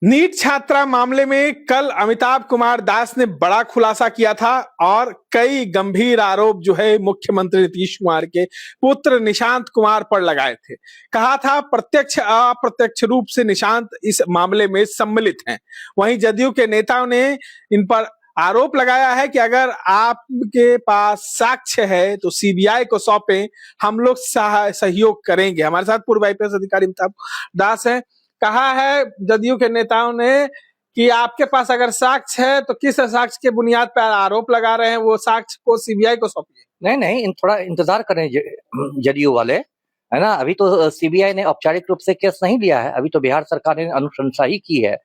NEET छात्रा मामले में कल अमिताभ कुमार दास ने बड़ा खुलासा किया था और कई गंभीर आरोप जो है मुख्यमंत्री नीतीश कुमार के पुत्र निशांत कुमार पर लगाए थे। कहा था प्रत्यक्ष अप्रत्यक्ष रूप से निशांत इस मामले में सम्मिलित हैं। वहीं जदयू के नेताओं ने इन पर आरोप लगाया है कि अगर आपके पास साक्ष्य है तो सीबीआई को सौंपें, हम लोग सहयोग करेंगे। हमारे साथ पूर्व आईपीएस अधिकारी अमिताभ दास हैं। कहा है जदयू के नेताओं ने कि आपके पास अगर साक्ष्य है तो किस साक्ष्य के बुनियाद पर आरोप लगा रहे हैं, वो साक्ष्य को सीबीआई को सौंपिए। नहीं नहीं, थोड़ा इंतजार करें जदयू वाले, है ना। अभी तो सीबीआई ने औपचारिक रूप से केस नहीं लिया है, अभी तो बिहार सरकार ने अनुशंसा ही की है।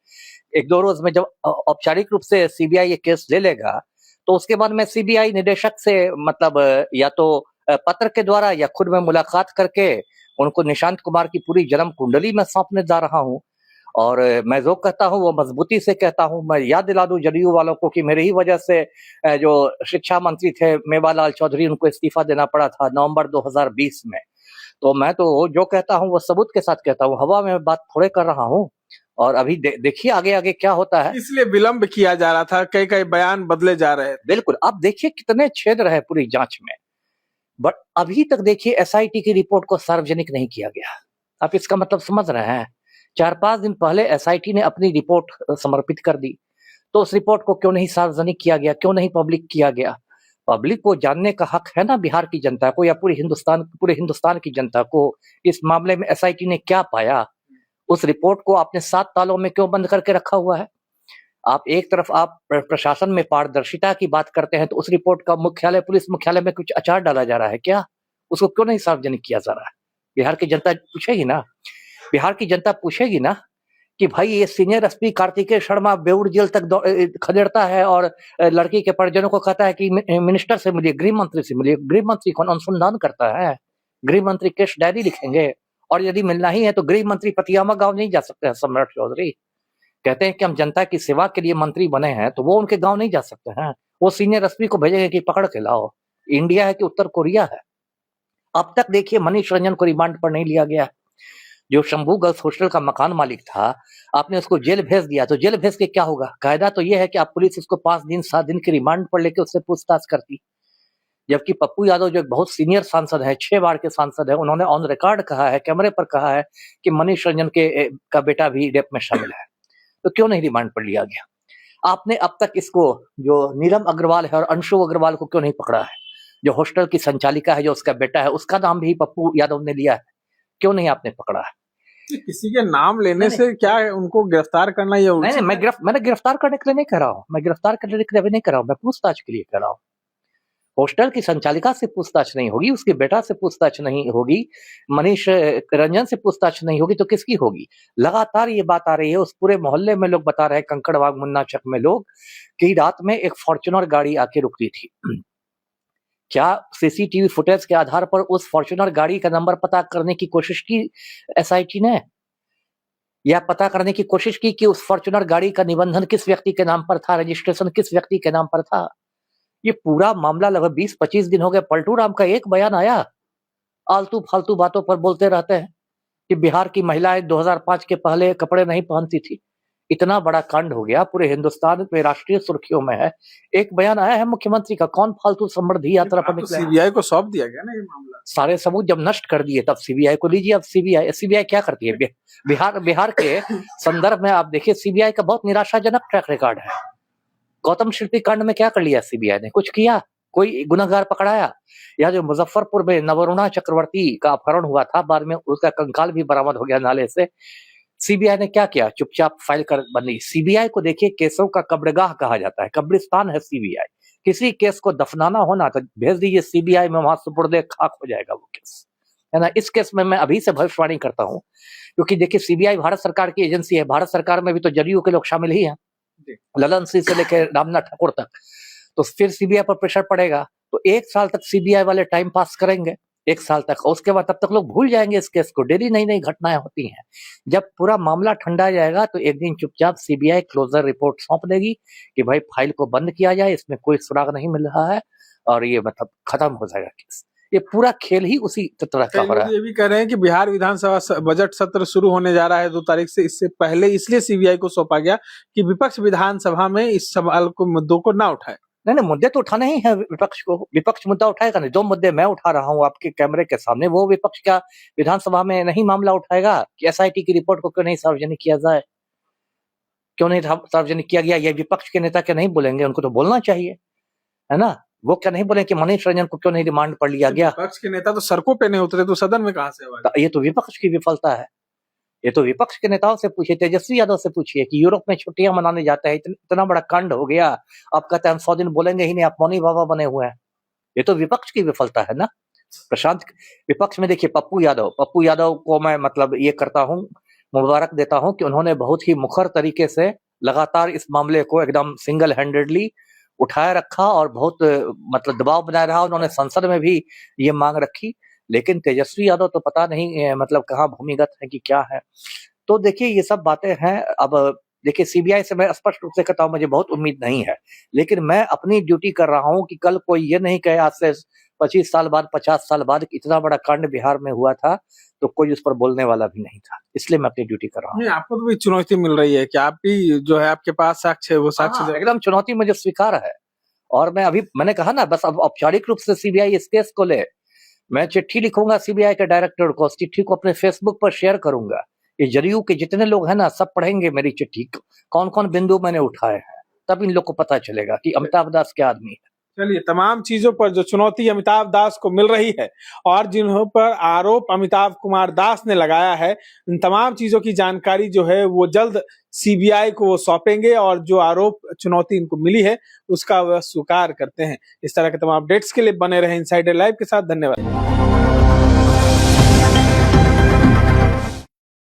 एक दो रोज में जब औपचारिक रूप से सीबीआई ये केस ले लेगा तो उसके बाद मैं सीबीआई निदेशक से मतलब या तो पत्र के द्वारा या खुद में मुलाकात करके उनको निशांत कुमार की पूरी जन्म कुंडली में सौंपने जा रहा हूँ। और मैं जो कहता हूँ वो मजबूती से कहता हूँ। मैं याद दिला दूं जदयू वालों को कि मेरी ही वजह से जो शिक्षा मंत्री थे मेवालाल चौधरी, उनको इस्तीफा देना पड़ा था नवंबर 2020 में। तो मैं तो जो कहता हूँ वो सबूत के साथ कहता हूँ, हवा में बात थोड़े कर रहा हूँ। और अभी देखिए आगे आगे क्या होता है। इसलिए विलंब किया जा रहा था, कई कई बयान बदले जा रहे थे। बिल्कुल, आप देखिए कितने छेद रहे पूरी जांच में, बट अभी तक देखिए एसआईटी की रिपोर्ट को सार्वजनिक नहीं किया गया। आप इसका मतलब समझ रहे हैं। 4-5 दिन पहले एसआईटी ने अपनी रिपोर्ट समर्पित कर दी, तो उस रिपोर्ट को क्यों नहीं सार्वजनिक किया गया, क्यों नहीं पब्लिक किया गया? पब्लिक को जानने का हक है ना, बिहार की जनता को या पूरे हिंदुस्तान की जनता को इस मामले में एसआईटी ने क्या पाया। उस रिपोर्ट को आपने 7 तालों में क्यों बंद करके रखा हुआ है? आप एक तरफ आप प्रशासन में पारदर्शिता की बात करते हैं तो उस रिपोर्ट का पुलिस मुख्यालय में कुछ अचार डाला जा रहा है क्या? उसको क्यों नहीं सार्वजनिक किया जा रहा है? बिहार की जनता पूछेगी ना, बिहार की जनता पूछेगी ना कि भाई ये senior SP Kartikeya Sharma Beur jail तक खदेड़ता है और लड़की के परिजनों को कहता है कि मिनिस्टर से मिलिए, गृह मंत्री से मिलिए। गृह मंत्री कौन अनुसंधान करता है? गृह मंत्री केस डायरी लिखेंगे। और यदि मिलना ही है तो गृह मंत्री पतियामा गांव नहीं जा सकते हैं। सम्राट चौधरी कहते हैं कि हम जनता की सेवा के लिए मंत्री बने हैं, तो वो उनके गांव नहीं जा सकते हैं। वो सीनियर एसपी को भेजेंगे कि पकड़ के लाओ। इंडिया है कि उत्तर कोरिया है? अब तक देखिए मनीष रंजन को रिमांड पर नहीं लिया गया। जो शंभू गर्ल्स हॉस्टल का मकान मालिक था, आपने उसको जेल भेज दिया, तो जेल भेज के क्या होगा? कायदा तो यह है कि आप पुलिस उसको 5 दिन 7 दिन की रिमांड पर लेके उससे पूछताछ करती। जबकि पप्पू यादव जो एक बहुत सीनियर सांसद है, 6 बार के सांसद है, उन्होंने ऑन रिकॉर्ड कहा है, कैमरे पर कहा है कि मनीष रंजन का बेटा भी रेप में शामिल है। तो क्यों नहीं रिमांड पर लिया गया? आपने अब तक इसको जो नीलम अग्रवाल है और अंशु अग्रवाल को क्यों नहीं पकड़ा है? जो हॉस्टल की संचालिका है, जो उसका बेटा है, उसका नाम भी पप्पू यादव ने लिया है, क्यों नहीं आपने पकड़ा है? किसी के नाम लेने से क्या उनको गिरफ्तार करना ये नहीं, मैंने गिरफ्तार करने के लिए नहीं कह रहा हूँ, मैं गिरफ्तार करने के लिए नहीं कह रहा हूँ, मैं पूछताछ के लिए कह रहा हूँ। हॉस्टल की संचालिका से पूछताछ नहीं होगी, उसके बेटा से पूछताछ नहीं होगी, मनीष रंजन से पूछताछ नहीं होगी, तो किसकी होगी? लगातार ये बात आ रही है, उस पूरे मोहल्ले में लोग बता रहे हैं, कंकड़बाग मुन्ना चक में लोग, कि रात में एक फॉर्च्यूनर गाड़ी आके रुकती थी। क्या सीसीटीवी फुटेज के आधार पर उस फॉर्च्यूनर गाड़ी का नंबर पता करने की कोशिश की एसआईटी ने? या पता करने की कोशिश की कि उस फॉर्च्यूनर गाड़ी का निबंधन किस व्यक्ति के नाम पर था, रजिस्ट्रेशन किस व्यक्ति के नाम पर था? ये पूरा मामला लगभग 20-25 दिन हो गए। पलटू राम का एक बयान आया? आलतू फालतू बातों पर बोलते रहते हैं कि बिहार की महिलाएं 2005 के पहले कपड़े नहीं पहनती थी। इतना बड़ा कांड हो गया, पूरे हिंदुस्तान में राष्ट्रीय सुर्खियों में है। एक बयान आया है मुख्यमंत्री का, कौन फालतू समृद्धि यात्रा पर निकला? सीबीआई को सौंप दिया गया ना ये मामला। सारे सबूत जब नष्ट कर दिए तब सीबीआई को लीजिए। अब सीबीआई क्या करती है? बिहार के संदर्भ में आप देखिए, सीबीआई का बहुत निराशाजनक ट्रैक रिकॉर्ड है। गौतम शिल्पी कांड में क्या कर लिया सीबीआई ने? कुछ किया? कोई गुनहगार पकड़ाया? या जो मुजफ्फरपुर में नवरुणा चक्रवर्ती का अपहरण हुआ था, बाद में उसका कंकाल भी बरामद हो गया नाले से, सीबीआई ने क्या किया? चुपचाप फाइल कर बनी। सीबीआई को देखिए केसों का कब्रगाह कहा जाता है, कब्रिस्तान है सीबीआई। किसी केस को दफनाना होना तो भेज दीजिए सीबीआई में, वहां सुपुर्दे खाक हो जाएगा वो केस, है ना। इस केस में मैं अभी से भविष्यवाणी करता हूँ, क्योंकि देखिए सीबीआई भारत सरकार की एजेंसी है, भारत सरकार में भी तो जदयू के लोग शामिल ही हैं, ललन सिंह से लेकर रामनाथ ठाकुर तक। तो फिर सीबीआई पर प्रेशर पड़ेगा, तो 1 साल तक सीबीआई वाले टाइम पास करेंगे, 1 साल तक। उसके बाद तब तक लोग भूल जाएंगे इस केस को। डेली नई नई घटनाएं होती हैं। जब पूरा मामला ठंडा जाएगा तो एक दिन चुपचाप सीबीआई क्लोजर रिपोर्ट सौंप देगी कि भाई फाइल को बंद किया जाए, इसमें कोई सुराग नहीं मिल रहा है, और ये मतलब खत्म हो जाएगा केस। ये पूरा खेल ही उसी तरह का कई हो रहा लोग है। ये भी कह रहे हैं कि बिहार विधानसभा बजट सत्र शुरू होने जा रहा है 2 तारीख से, इससे पहले इसलिए सीबीआई को सौंपा गया कि विपक्ष विधानसभा में इस सवाल को, मुद्दों को ना उठाए। नहीं मुद्दे तो उठाने ही है विपक्ष को, विपक्ष मुद्दा उठाएगा नहीं। जो मुद्दे मैं उठा रहा हूँ आपके कैमरे के सामने, वो विपक्ष क्या विधानसभा में नहीं मामला उठाएगा कि एसआईटी की रिपोर्ट को क्यों नहीं सार्वजनिक किया जाए, क्यों नहीं सार्वजनिक किया गया? ये विपक्ष के नेता क्या नहीं बोलेंगे? उनको तो बोलना चाहिए, है ना? वो क्या नहीं बोले कि मनीष रंजन को क्यों नहीं रिमांड पर लिया गया? विपक्ष के नेता तो सड़कों पे नहीं उतरे, तो सदन में कहां से आवाज? ये तो विपक्ष की विफलता है। ये तो विपक्ष के नेताओं से पूछिए, तेजस्वी यादव से पूछिए कि यूरोप में छुट्टियां मनाने जाते हैं, इतना बड़ा कांड हो गया, आप कहते हैं हम 100 दिन बोलेंगे ही नहीं, आप मौनी बाबा बने हुए हैं। ये तो विपक्ष की विफलता है ना। प्रशांत विपक्ष में देखिए पप्पू यादव को मैं मतलब ये करता हूँ, मुबारक देता हूँ कि उन्होंने बहुत ही मुखर तरीके से लगातार इस मामले को एकदम सिंगल हैंडेडली उठाए रखा और बहुत मतलब दबाव बनाए रहा। उन्होंने संसद में भी ये मांग रखी, लेकिन तेजस्वी यादव तो पता नहीं मतलब कहाँ भूमिगत है कि क्या है। तो देखिए ये सब बातें हैं। अब देखिए सीबीआई से मैं स्पष्ट रूप से कहता हूँ मुझे बहुत उम्मीद नहीं है, लेकिन मैं अपनी ड्यूटी कर रहा हूँ कि कल कोई ये नहीं कहे आज से 25 साल बाद 50 साल बाद इतना बड़ा कांड बिहार में हुआ था तो कोई उस पर बोलने वाला भी नहीं था, इसलिए मैं अपनी ड्यूटी कर रहा हूँ। नहीं, आपको तो भी चुनौती मिल रही है कि आप भी जो है आपके पास साक्ष्य है, वो साक्ष्य एकदम चुनौती मुझे स्वीकार है। और मैं अभी मैंने कहा ना, बस अब औपचारिक रूप से सीबीआई इस केस को ले, मैं चिट्ठी लिखूंगा सीबीआई के डायरेक्टर को, उस चिट्ठी को अपने फेसबुक पर शेयर करूंगा। ये जदयू के जितने लोग हैं ना सब पढ़ेंगे मेरी चिट्ठी, कौन कौन बिंदु मैंने उठाए हैं, तब इन लोग को पता चलेगा कि अमिताभ दास क्या आदमी है। चलिए, तमाम चीजों पर जो चुनौती अमिताभ दास को मिल रही है और जिन्हों पर आरोप अमिताभ कुमार दास ने लगाया है, इन तमाम चीजों की जानकारी जो है वो जल्द सीबीआई को वो सौंपेंगे और जो आरोप चुनौती इनको मिली है उसका वह स्वीकार करते हैं। इस तरह के तमाम अपडेट्स के लिए बने रहे इनसाइडर लाइव के साथ। धन्यवाद।